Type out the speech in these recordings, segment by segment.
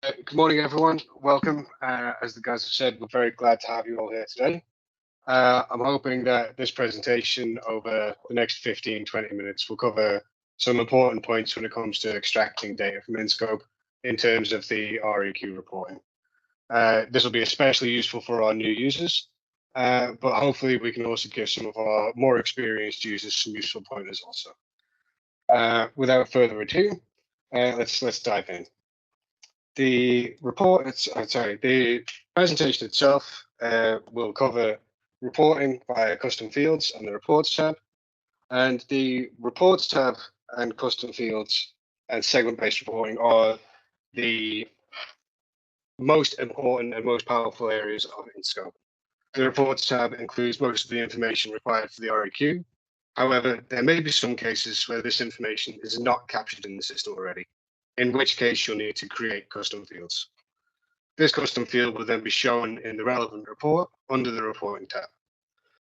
Good morning, everyone. Welcome. As the guys have said, we're very glad to have you all here today. I'm hoping that this presentation over the next 15-20 minutes will cover some important points when it comes to extracting data from InScope in terms of the REQ reporting. This will be especially useful for our new users, but hopefully we can also give some of our more experienced users some useful pointers also. Without further ado, let's dive in. The presentation itself will cover reporting via custom fields and the reports tab. And the reports tab and custom fields and segment-based reporting are the most important and most powerful areas of InScope. The reports tab includes most of the information required for the REQ. However, there may be some cases where this information is not captured in the system already, in which case you'll need to create custom fields. This custom field will then be shown in the relevant report under the reporting tab.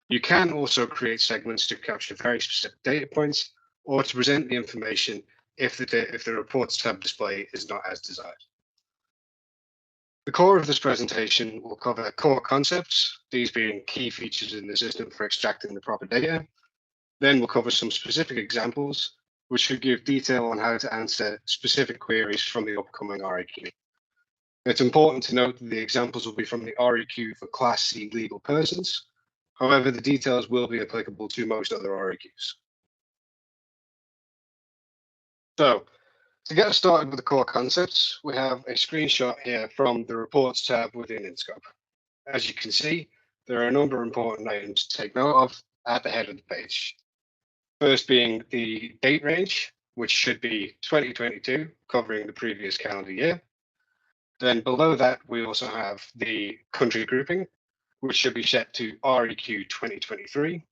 You can also create segments to capture very specific data points or to present the information if the reports tab display is not as desired. The core of this presentation will cover core concepts, these being key features in the system for extracting the proper data. Then we'll cover some specific examples, which should give detail on how to answer specific queries from the upcoming REQ. It's important to note that the examples will be from the REQ for Class C legal persons. However, the details will be applicable to most other REQs. So, to get us started with the core concepts, we have a screenshot here from the Reports tab within InScope. As you can see, there are a number of important items to take note of at the head of the page. First being the date range, which should be 2022, covering the previous calendar year. Then below that, we also have the country grouping, which should be set to REQ 2023.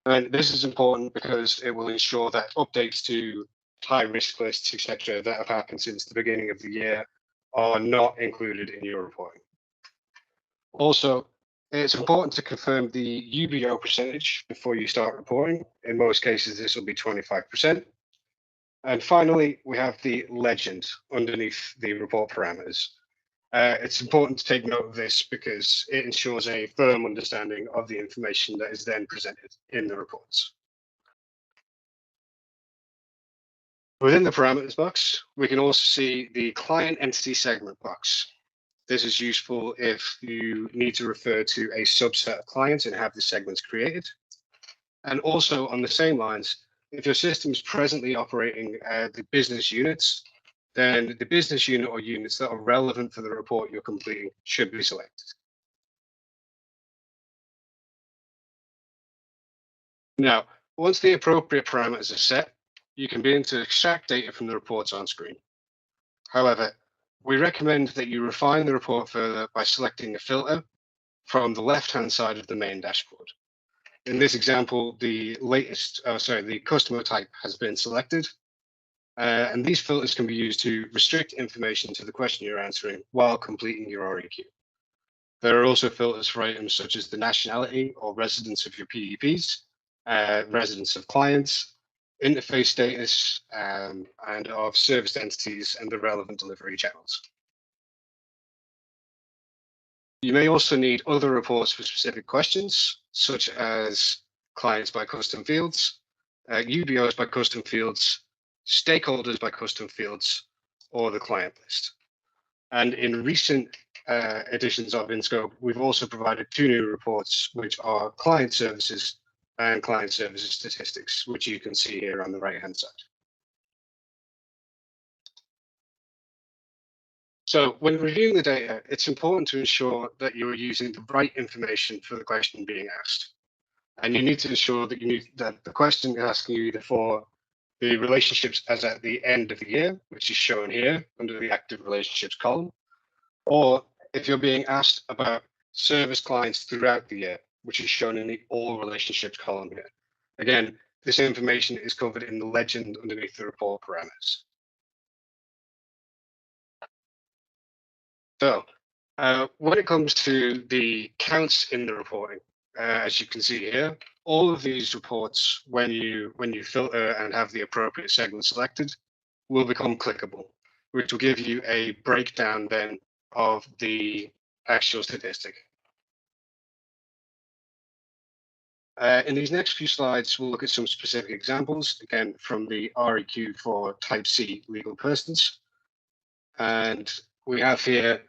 And this is important because it will ensure that updates to high risk lists, etc., that have happened since the beginning of the year are not included in your reporting. Also, it's important to confirm the UBO percentage before you start reporting. In most cases, this will be 25%. And finally, we have the legend underneath the report parameters. It's important to take note of this because it ensures a firm understanding of the information that is then presented in the reports. Within the parameters box, we can also see the client entity segment box. This is useful if you need to refer to a subset of clients and have the segments created. And also on the same lines, if your system is presently operating the business units, then the business unit or units that are relevant for the report you're completing should be selected. Now, once the appropriate parameters are set, you can begin to extract data from the reports on screen. However, we recommend that you refine the report further by selecting a filter from the left-hand side of the main dashboard. In this example, the customer type has been selected. And these filters can be used to restrict information to the question you're answering while completing your REQ. There are also filters for items such as the nationality or residence of your PEPs, residence of clients, interface status, and of serviced entities and the relevant delivery channels. You may also need other reports for specific questions, such as clients by custom fields, UBOs by custom fields, stakeholders by custom fields, or the client list. And in recent editions of InScope, we've also provided two new reports, which are client services and client services statistics, which you can see here on the right-hand side. So when reviewing the data, it's important to ensure that you're using the right information for the question being asked. And you need to ensure that the question is asking you either for the relationships as at the end of the year, which is shown here under the active relationships column, or if you're being asked about service clients throughout the year, which is shown in the all relationships column here. Again, this information is covered in the legend underneath the report parameters. So when it comes to the counts in the reporting, as you can see here, all of these reports, when you filter and have the appropriate segment selected, will become clickable. which will give you a breakdown then of the actual statistic. In these next few slides, we'll look at some specific examples, again, from the REQ for Type C legal persons. And we have here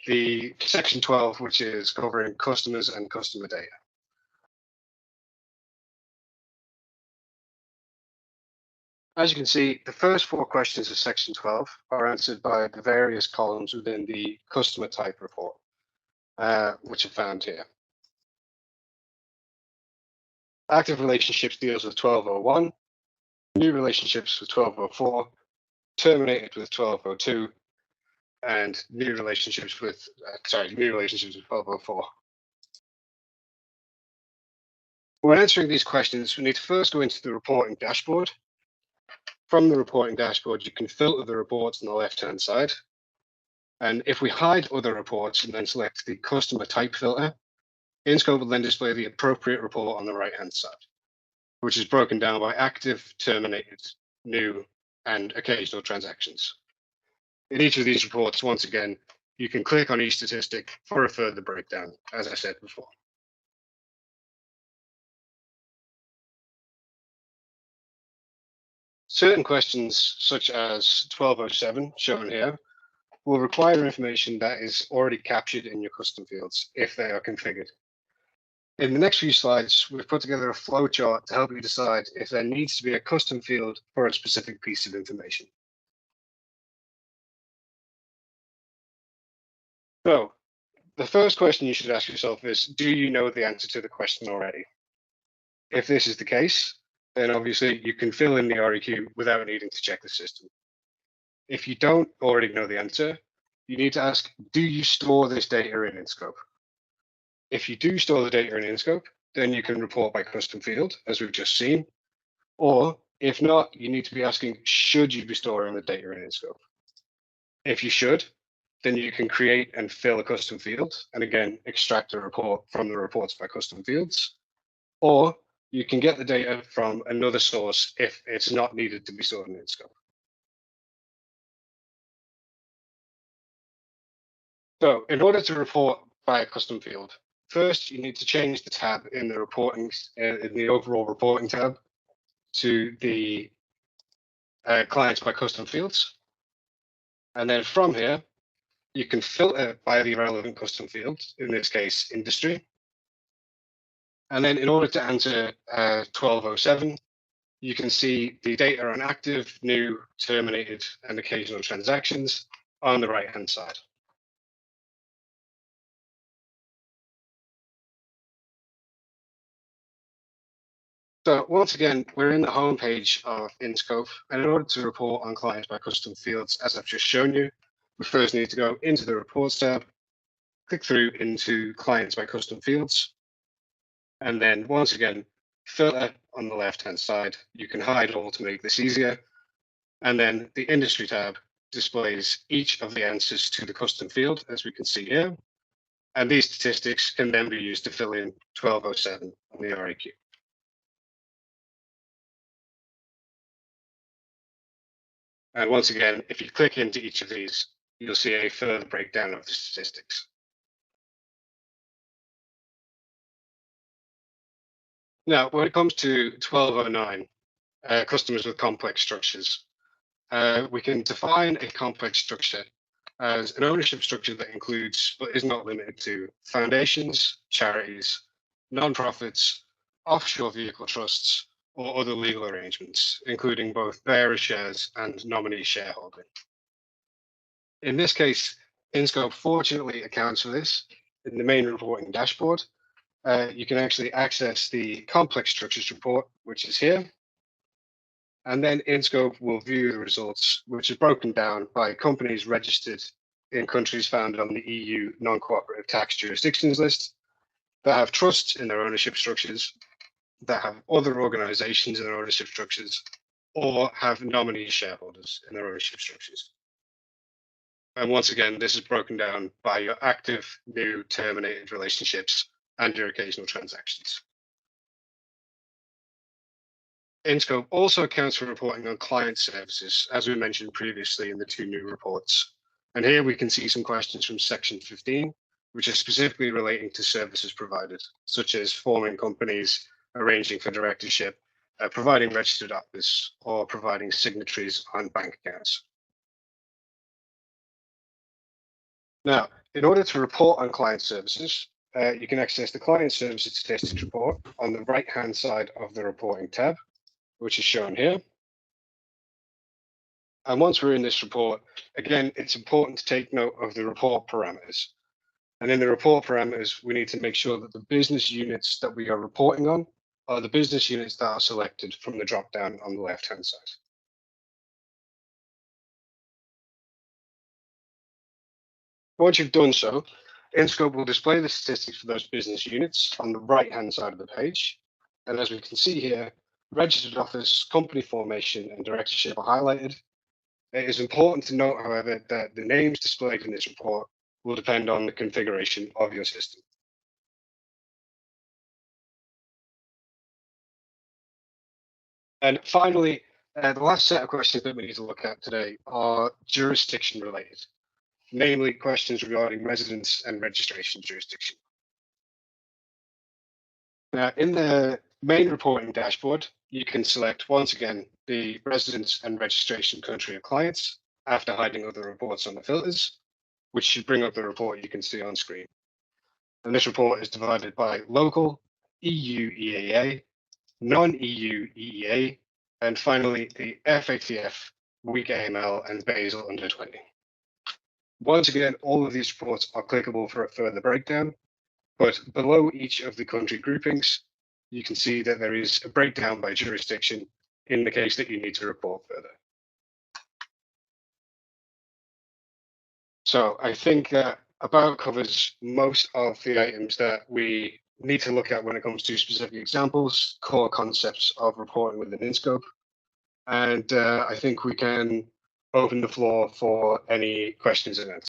the section 12, which is covering customers and customer data. As you can see, the first 4 questions of section 12 are answered by the various columns within the customer type report, which are found here. Active relationships deals with 1201, new relationships with 1204, terminated with 1202, and new relationships with 1204. When answering these questions, we need to first go into the reporting dashboard. From the reporting dashboard, you can filter the reports on the left-hand side. And if we hide other reports and then select the customer type filter, InScope will then display the appropriate report on the right-hand side, which is broken down by active, terminated, new, and occasional transactions. In each of these reports, once again, you can click on each statistic for a further breakdown, as I said before. Certain questions, such as 1207, shown here, will require information that is already captured in your custom fields if they are configured. In the next few slides, we've put together a flowchart to help you decide if there needs to be a custom field for a specific piece of information. So, the first question you should ask yourself is, do you know the answer to the question already? If this is the case, then obviously you can fill in the REQ without needing to check the system. If you don't already know the answer, you need to ask, do you store this data in InScope? If you do store the data in InScope, then you can report by custom field, as we've just seen. Or if not, you need to be asking, should you be storing the data in InScope? If you should, then you can create and fill a custom field, and again, extract a report from the reports by custom fields. Or you can get the data from another source if it's not needed to be stored in InScope. So in order to report by a custom field, first you need to change the tab in the reporting, in the overall reporting tab to the clients by custom fields. And then from here, you can filter by the relevant custom field, in this case, industry. And then in order to answer 1207, you can see the data on active, new, terminated, and occasional transactions on the right-hand side. So once again, we're in the home page of InScope, and in order to report on clients by custom fields, as I've just shown you, we first need to go into the Reports tab, click through into Clients by Custom Fields, and then once again, filter on the left-hand side. You can hide all to make this easier. And then the Industry tab displays each of the answers to the custom field, as we can see here. And these statistics can then be used to fill in 1207 on the REQ. And once again, if you click into each of these, you'll see a further breakdown of the statistics. Now, when it comes to 1209, customers with complex structures, we can define a complex structure as an ownership structure that includes, but is not limited to, foundations, charities, non-profits, offshore vehicle trusts, or other legal arrangements, including both bearer shares and nominee shareholding. In this case, InScope fortunately accounts for this. In the main reporting dashboard, you can actually access the complex structures report, which is here. And then InScope will view the results, which is broken down by companies registered in countries found on the EU non-cooperative tax jurisdictions list, that have trusts in their ownership structures, that have other organizations in their ownership structures, or have nominee shareholders in their ownership structures. And once again, this is broken down by your active, new, terminated relationships and your occasional transactions. InScope also accounts for reporting on client services, as we mentioned previously in the two new reports. And here we can see some questions from section 15, which are specifically relating to services provided, such as forming companies, arranging for directorship, providing registered office, or providing signatories on bank accounts. Now, in order to report on client services, you can access the Client Services Statistics report on the right-hand side of the reporting tab, which is shown here. And once we're in this report, again, it's important to take note of the report parameters. And in the report parameters, we need to make sure that the business units that we are reporting on are the business units that are selected from the drop-down on the left-hand side. Once you've done so, InScope will display the statistics for those business units on the right-hand side of the page. And as we can see here, registered office, company formation, and directorship are highlighted. It is important to note, however, that the names displayed in this report will depend on the configuration of your system. And finally, the last set of questions that we need to look at today are jurisdiction related, namely questions regarding residence and registration jurisdiction. Now, in the main reporting dashboard, you can select once again the residence and registration country of clients after hiding other reports on the filters, which should bring up the report you can see on screen. And this report is divided by local, EU EAA, non-EU EEA, and finally the FATF, weak AML, and Basel under 20. Once again, all of these reports are clickable for a further breakdown, but below each of the country groupings, you can see that there is a breakdown by jurisdiction in the case that you need to report further. So I think that about covers most of the items that we need to look at when it comes to specific examples, core concepts of reporting within InScope. And I think we can open the floor for any questions and answers.